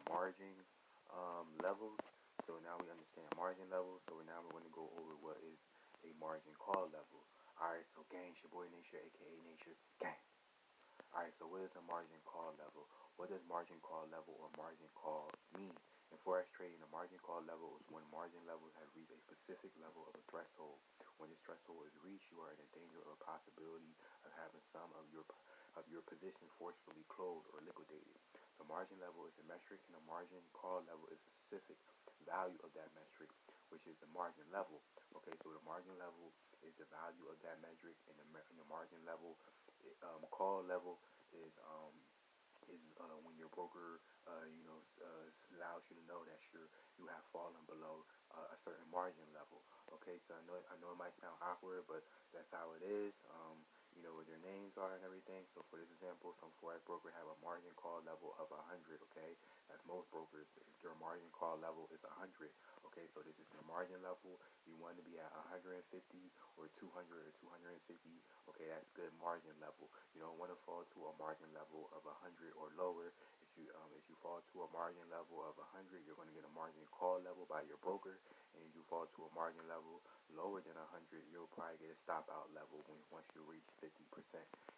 margin levels. So now we understand margin levels. So now we're going to go over what is a margin call level. Alright, so gang, it's your boy Nature, aka Nature Gang. Alright, so what is a margin call level? What does margin call level or margin call mean? In forex trading, a margin call level is when margin levels have reached a specific level of a threshold. When this threshold is reached, you are in a danger or possibility of having some of your positions forcefully closed or liquidated. The margin level is a metric, and the margin call level is a specific value of that metric, which is the margin level. Okay, so the margin level is the value of that metric, and the margin level call level is when your broker allows you to know that you have fallen below a certain margin level. Okay, so I know it might sound awkward, but that's how it is. What their names are and everything. So for this example, some forex broker have a margin call level of 100. Okay, that's most brokers. Their margin call level is 100. Okay, so this is your margin level. You want to be at 150 or 200 or 250. Okay, that's good margin level. You don't want to fall to a margin level of 100 or lower. If you fall to a margin level of 100, you're going to get a margin call level by your broker. And if you fall to a margin level lower than 100, you'll probably get a stop out level once you reach 50%,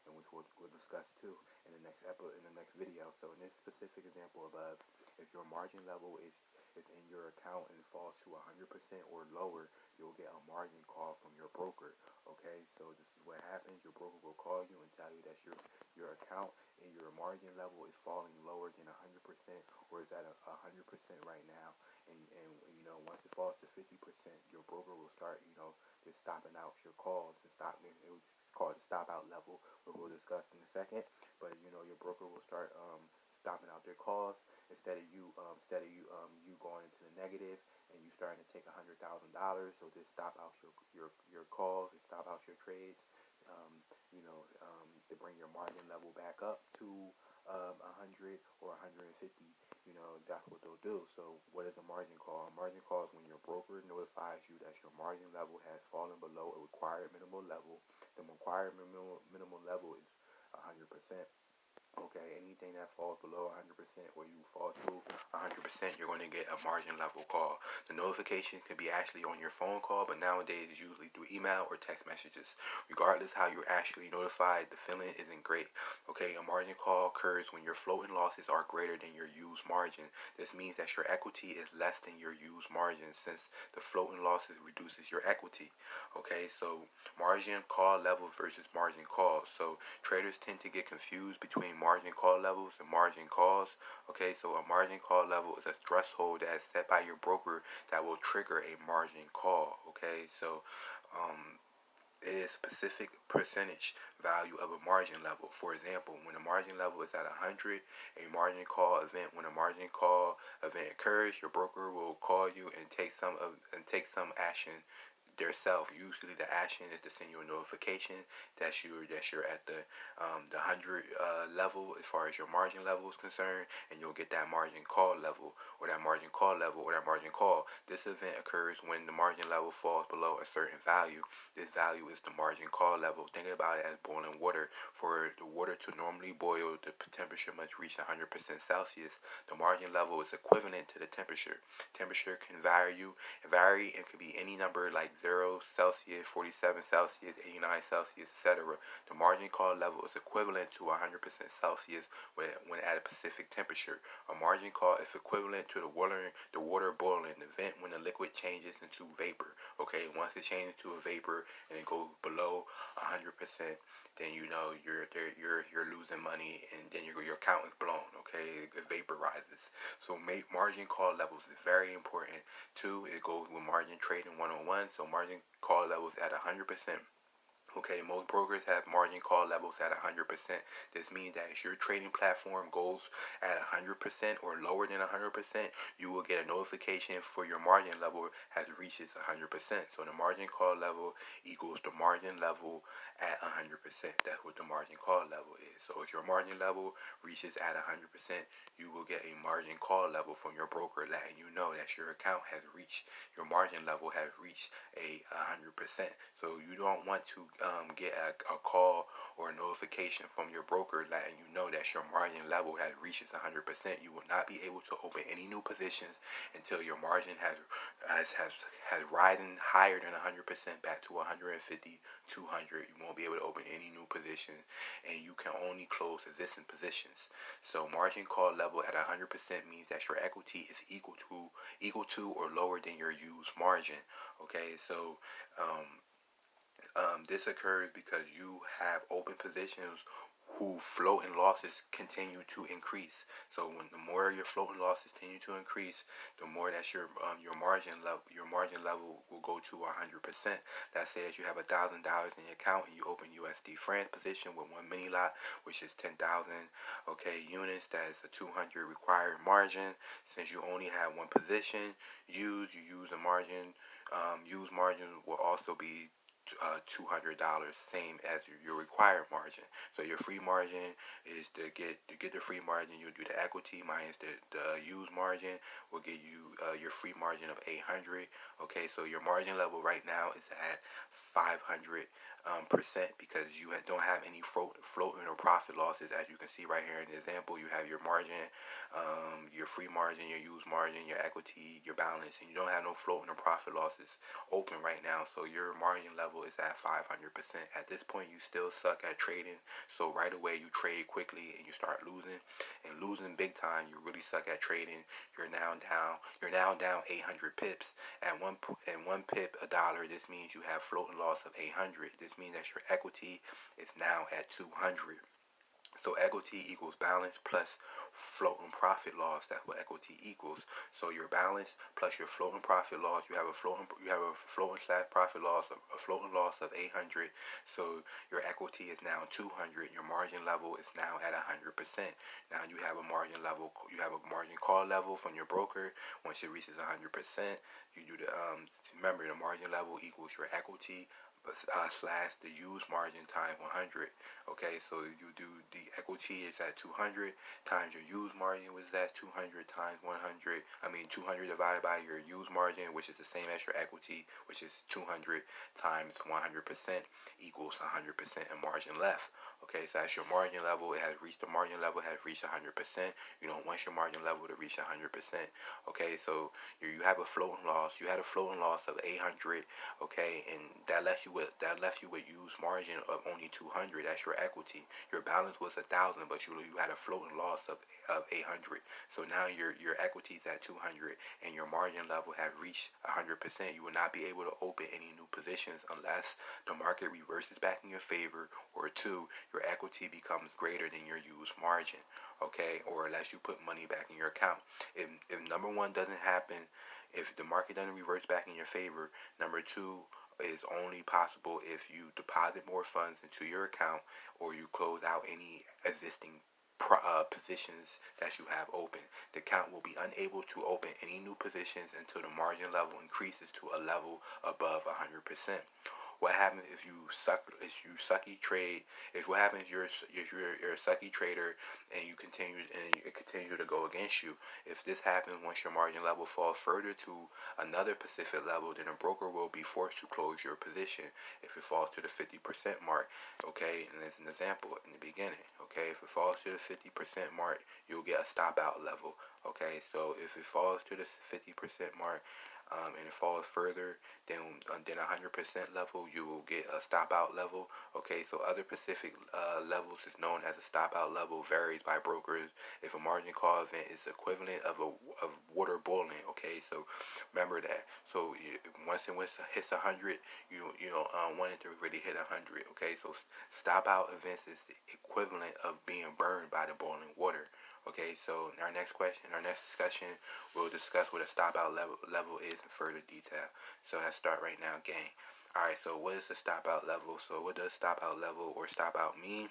and which we'll discuss too in the next video. So in this specific example above, if your margin level is in your account and falls to 100% or lower, you'll get a margin call from your broker. Okay, so this is what happens. Your broker will call you and tell you that your account and your margin level is falling lower than 100%, or is at 100% right now. And once it falls to 50%, your broker will start just stopping out your calls and it's called the stop out level, which we'll discuss in a second. But your broker will start stopping out their calls instead of you going into the negative and you starting to take $100,000. So just stop out your calls and stop out your trades. To bring your margin level back up to 100 or 150. That's what they'll do. So what is a margin call? A margin call is when your broker notifies you that your margin level has fallen below a required minimal level. The required minimal level is 100%. Okay, anything that falls below 100% or you fall to 100%, you're going to get a margin level call. The notification could be actually on your phone call, but nowadays it's usually through email or text messages. Regardless how you're actually notified, the feeling isn't great. Okay, a margin call occurs when your floating losses are greater than your used margin. This means that your equity is less than your used margin, since the floating losses reduces your equity. Okay, so margin call level versus margin calls. So traders tend to get confused between margin call levels and margin calls. Okay, so a margin call level is a threshold that is set by your broker that will trigger a margin call. Okay, so it is specific percentage value of a margin level. For example, when a margin level is at 100, when a margin call event occurs, your broker will call you and take some action theirself. Usually the action is to send you a notification that you're at the 100 level as far as your margin level is concerned, and you'll get that margin call level or that margin call level or that margin call. This event occurs when the margin level falls below a certain value. This value is the margin call level. Think about it as boiling water. For the water to normally boil, the temperature must reach 100% Celsius. The margin level is equivalent to the temperature. Temperature can vary and could be any number like 0 Celsius, 47 Celsius, 89 Celsius, etc. The margin call level is equivalent to 100% Celsius when at a specific temperature. A margin call is equivalent to the water boiling, the event when the liquid changes into vapor. Okay, once it changes to a vapor and it goes below 100%, then you're losing money, and then your account is blown. Okay, it vaporizes. So margin call levels is very important too. It goes with margin trading 101. So margin call levels at 100%. Okay, most brokers have margin call levels at 100%. This means that if your trading platform goes at 100% or lower than 100%, you will get a notification for your margin level has reaches 100%. So the margin call level equals the margin level at 100%. That's what the margin call level is. So if your margin level reaches at 100%, you will get a margin call level from your broker letting you know that your account has reached, your margin level has reached 100%. So you don't want to get a call or a notification from your broker letting you know that your margin level has reached 100%. You will not be able to open any new positions until your margin has risen higher than 100% back to 150, 200. You won't be able to open any new positions, and you can only close existing positions. So margin call level at 100% means that your equity is equal to or lower than your used margin. Okay, so this occurs because you have open positions who floating losses continue to increase. So when the more your floating losses continue to increase, the more that your margin level will go to 100%. That says you have $1,000 in your account and you open USD France position with one mini lot, which is 10,000 units. That is a 200 required margin. Since you only have one position used, you use a margin. Used margin will also be $200, same as your required margin. So your free margin is to get the free margin, you'll do the equity minus the used margin will give you your free margin of 800. Okay, so your margin level right now is at 500 percent because you don't have any floating or profit losses. As you can see right here in the example, you have your margin, your free margin, your used margin, your equity, your balance, and you don't have no floating or profit losses open right now. So your margin level is at 500%. At this point, you still suck at trading. So right away, you trade quickly and you start losing, and losing big time. You really suck at trading. You're now down 800 pips. At one pip a dollar, this means you have floating loss of 800. This means that your equity is now at 200. So equity equals balance plus floating profit loss. That's what equity equals. So your balance plus your floating profit loss. You have a floating slash profit loss, a floating loss of 800. So your equity is now 200. Your margin level is now at 100%. Now you have a margin level. You have a margin call level from your broker. Once it reaches 100%, you do the remember the margin level equals your equity slash the used margin times 100. Okay, so you do the equity is at 200 times your used margin was at 200 times 100. 200 divided by your used margin, which is the same as your equity, which is 200 times 100% equals 100% in margin left. Okay, so that's your margin level. The margin level has reached 100%. You don't want your margin level to reach 100%. Okay, so you have a floating loss. You had a floating loss of 800. Okay, and that left you with used margin of only 200. That's your equity. Your balance was 1,000, but you had a floating loss of 800. So now your equity is at 200, and your margin level has reached 100%. You will not be able to open any new positions unless the market reverses back in your favor, or two, your equity becomes greater than your used margin. Okay, or unless you put money back in your account. If number one doesn't happen, if the market doesn't reverse back in your favor, number two is only possible if you deposit more funds into your account or you close out any existing positions that you have open. The account will be unable to open any new positions until the margin level increases to a level above 100%. What happens if you sucky trade? What happens if you're a sucky trader and it continues to go against you? If this happens, once your margin level falls further to another specific level, then a broker will be forced to close your position. If it falls to the 50% mark, okay, and as an example in the beginning, okay, if it falls to the 50% mark, you'll get a stop out level. Okay, so if it falls to the 50% mark, and it falls further than 100% level, you will get a stop out level. Okay, so other specific levels is known as a stop out level, varies by brokers. If a margin call event is equivalent of water boiling, okay, so remember that. So once it hits 100, you don't want it to really hit 100. Okay, so stop out events is the equivalent of being burned by the boiling water. Okay, so in our next discussion, we'll discuss what a stop out level is in further detail. So let's start right now, gang. Alright, so what is the stop out level? So what does stop out level or stop out mean?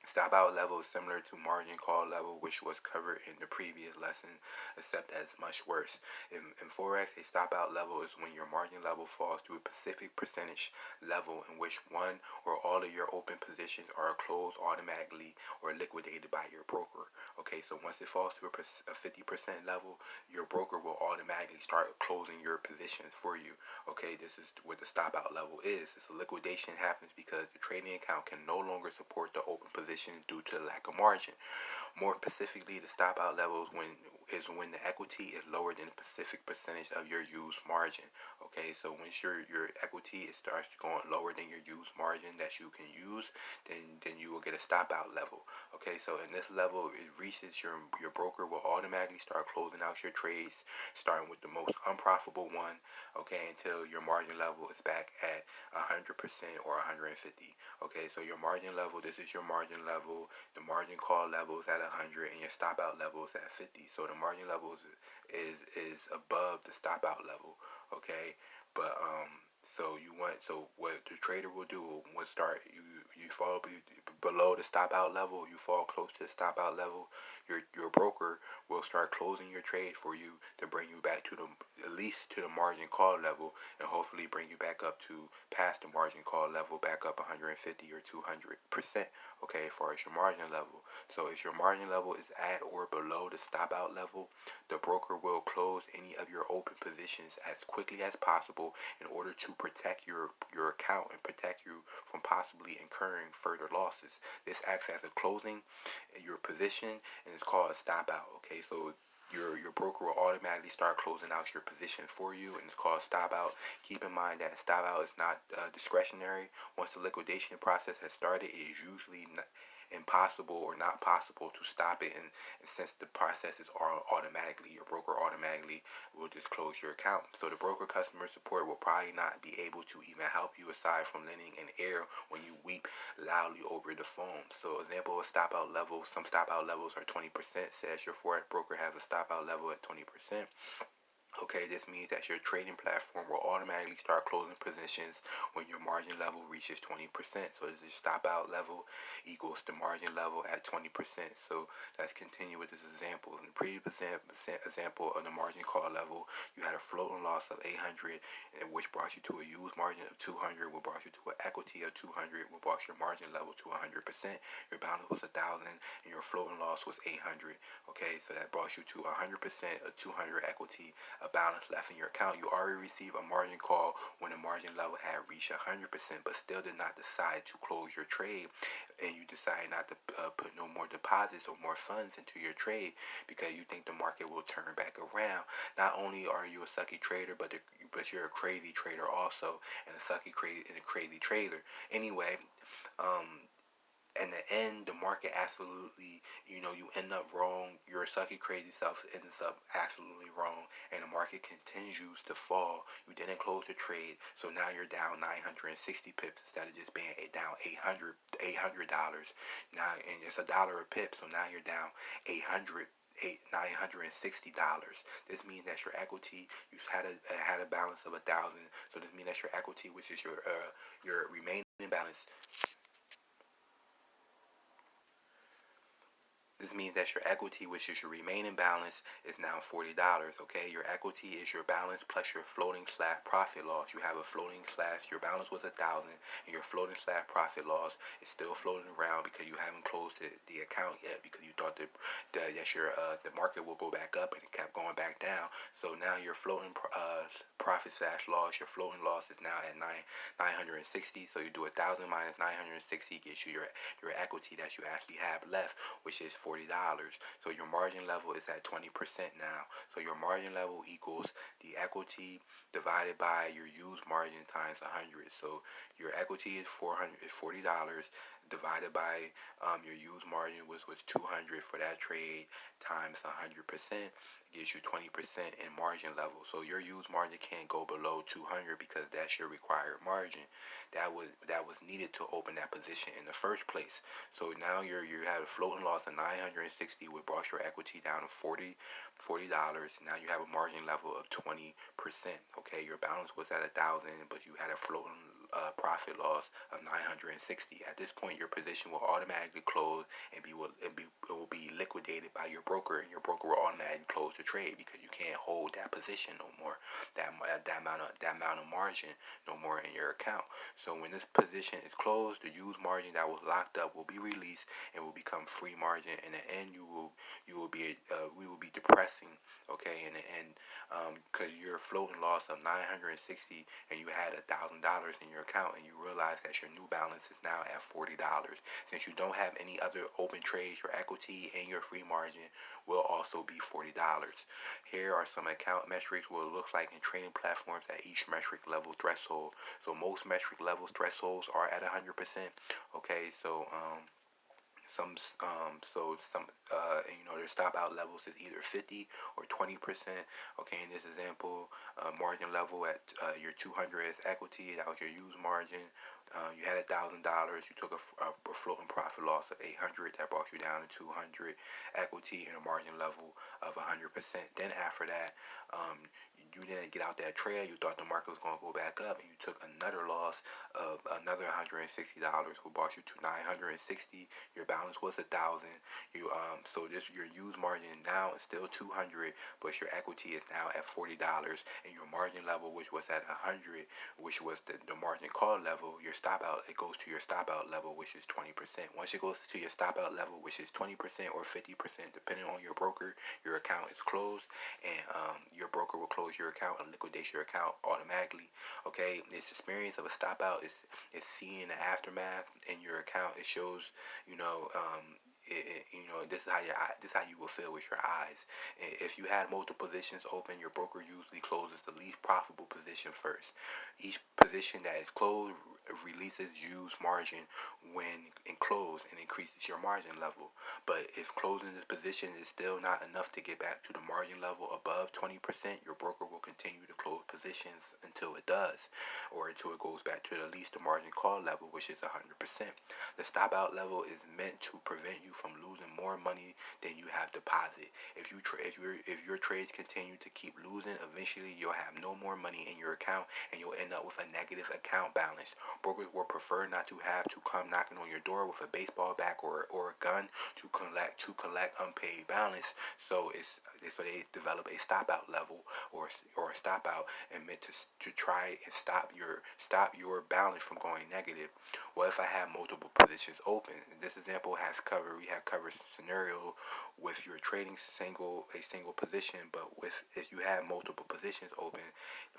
Stop out level is similar to margin call level, which was covered in the previous lesson, except that it's much worse. In Forex, a stop out level is when your margin level falls to a specific percentage level in which one or all of your open positions are closed automatically or liquidated by your broker. Okay, so once it falls to a 50% level, your broker will automatically start closing your positions for you. Okay, this is what the stop out level is. This liquidation happens because the trading account can no longer support the open positions due to the lack of margin. More specifically, the stop out level is when the equity is lower than a specific percentage of your used margin. Okay, so once your equity starts going lower than your used margin that you can use, then you will get a stop out level. Okay, so in this level, it reaches your broker will automatically start closing out your trades, starting with the most unprofitable one. Okay, until your margin level is back at 100% or 150. Okay, so your margin level, this is your margin level. The margin call level is at 100 and your stop out level is at 50. So the margin level is above the stop out level. Okay, but so what the trader will do will start you fall below the stop out level, you fall close to the stop out level, your broker will start closing your trade for you to bring you back to the at least to the margin call level, and hopefully bring you back up to past the margin call level, back up 150 or 200%. Okay, as far as your margin level. So if your margin level is at or below the stop out level, the broker will close any of your open positions as quickly as possible in order to protect your account and protect you from possibly incurring further losses. This acts as a closing your position, and it's called a stop out. Okay, so your broker will automatically start closing out your position for you, and it's called stop out. Keep in mind that stop out is not discretionary. Once the liquidation process has started, it is usually impossible or not possible to stop it, and since the process is automatically, your broker automatically will just close your account. So the broker customer support will probably not be able to even help you aside from lending an ear when you weep loudly over the phone. So example of stop out levels, some stop out levels are 20%, says your forex broker has a stop out level at 20%. Okay, this means that your trading platform will automatically start closing positions when your margin level reaches 20%. So this is stop out level equals the margin level at 20%. So let's continue with this example. In the previous example of the margin call level, you had a floating loss of 800, which brought you to a used margin of 200, which brought you to an equity of 200, which brought your margin level to 100%. Your balance was 1,000, and your floating loss was 800. Okay, so that brought you to 100% of 200 equity, a balance left in your account. You already received a margin call when the margin level had reached 100%, but still did not decide to close your trade, and you decide not to put no more deposits or more funds into your trade because you think the market will turn back around. Not only are you a sucky trader, but you're a crazy trader also, and a crazy trader. Anyway, in the end, the market absolutely, you end up wrong. Your sucky crazy self ends up absolutely wrong, and the market continues to fall. You didn't close the trade, so now you're down 960 pips instead of just being down $800. Now, and it's $1 a pip, so now you're down $960. This means that your equity, you had a balance of 1,000. So this means that your equity, which is your remaining balance. This means that your equity, which is your remaining balance, is now $40. Okay, your equity is your balance plus your floating slash profit loss. You have a floating slash. Your balance was 1,000, and your floating slash profit loss is still floating around because you haven't closed the account yet because you thought that the market will go back up, and it kept going back down. So now your floating profit slash loss, your floating loss is now at 960. So you do 1,000 minus 960 gets you your equity that you actually have left, which is $40. So your margin level is at 20% now. So your margin level equals the equity divided by your used margin times 100. So your equity is $40 divided by your used margin was 200 for that trade times 100% gives you 20% in margin level. So your used margin can't go below 200 because that's your required margin. That was needed to open that position in the first place. So now you have a floating loss of 960, which brought your equity down to $40. Now you have a margin level of 20%. Okay, your balance was at 1,000, but you had a floating profit loss of 960. At this point, your position will automatically close and it will be liquidated by your broker, and your broker will automatically close the trade because you can't hold that position no more, that amount of margin no more in your account. So when this position is closed, the used margin that was locked up will be released and will become free margin. In the end, we will be depressing, okay, in the end, because your floating loss of 960 and you had $1,000 in your account and you realize that your new balance is now at $40. Since you don't have any other open trades, your equity and your free margin will also be $40. Here are some account metrics, what it looks like in trading platforms at each metric level threshold. So most metric levels thresholds are at 100%. Okay, so their stop out levels is either 50 or 20%. Okay, in this example, margin level at your 200 as equity, that was your used margin. You had $1,000. You took a floating profit loss of 800. That brought you down to 200 equity and a margin level of 100%. Then after that, you didn't get out that trade. You thought the market was going to go back up, and you took another loss of another $160, who brought you to 960. Your balance was 1,000. Your used margin now is still 200, but your equity is now at $40, and your margin level, which was at 100, which was the margin call level, your stop out, it goes to your stop out level, which is 20%. Once it goes to your stop out level, which is 20% or 50%, depending on your broker, your account is closed, and your broker will close your account and liquidate your account automatically. Okay, this experience of a stop out is seeing the aftermath in your account. It shows, this is how you will feel with your eyes. If you had multiple positions open, your broker usually closes the least profitable position first. Each position that is closed releases used margin when enclosed and increases your margin level. But if closing this position is still not enough to get back to the margin level above 20%, your broker will continue to close positions until it does, or until it goes back to at least the margin call level, which is 100%. The stop out level is meant to prevent you from losing more money than you have deposited. If your trades continue to keep losing, eventually you'll have no more money in your account and you'll end up with a negative account balance. Brokers will prefer not to have to come knocking on your door with a baseball bat or a gun to collect unpaid balance. So they develop a stop out level or a stop out and meant to try and stop your balance from going negative. Well, if I have multiple positions open, this example we have covered scenario with your trading a single position, but if you have multiple positions open,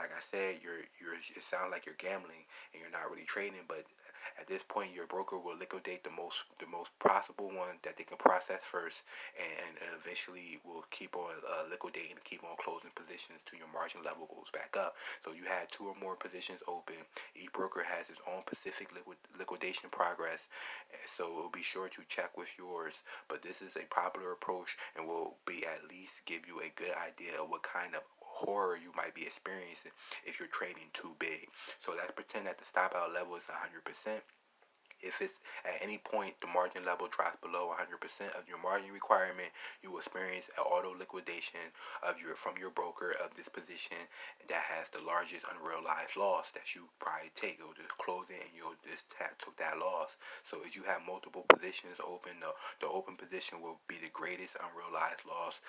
like I said, it sounds like you're gambling and you're not really trading, but at this point, your broker will liquidate the most possible one that they can process first, and eventually will keep on liquidating and keep on closing positions till your margin level goes back up. So you had 2 or more positions open. Each broker has its own specific liquidation progress, so we'll be sure to check with yours. But this is a popular approach and will be at least give you a good idea of what kind of horror you might be experiencing if you're trading too big. So let's pretend that the stop out level is 100%. If it's at any point the margin level drops below 100% of your margin requirement, you will experience an auto liquidation from your broker of this position that has the largest unrealized loss that you probably take. It'll just close it and you'll just took that loss. So if you have multiple positions open, the open position will be the greatest unrealized loss,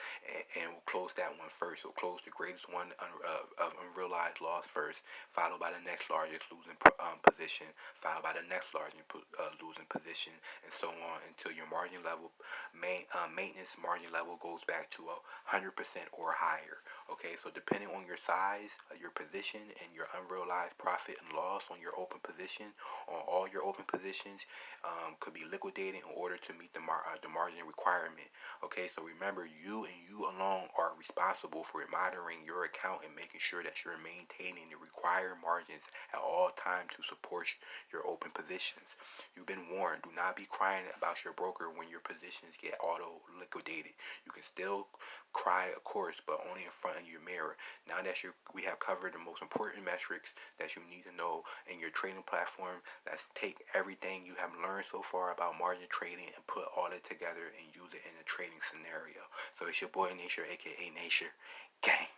and we'll close that one first. So close the greatest one of unrealized loss first, followed by the next largest losing position, followed by the next largest losing position, and so on until your margin level, maintenance margin level, goes back to 100% or higher. Okay, so depending on your size, your position, and your unrealized profit and loss on your open position, on all your open positions, could be liquidated in order to meet the margin requirement. Okay, so remember, you and you alone are responsible for monitoring your account and making sure that you're maintaining the required margins at all times to support your open positions. You've been warned. Do not be crying about your broker when your positions get auto liquidated. You can still cry, of course, but only in front of your mirror. Now that we have covered the most important metrics that you need to know in your trading platform, let's take everything you have learned so far about margin trading and put all it together and use it in a trading scenario. So it's your boy Nature, aka Nature Gang.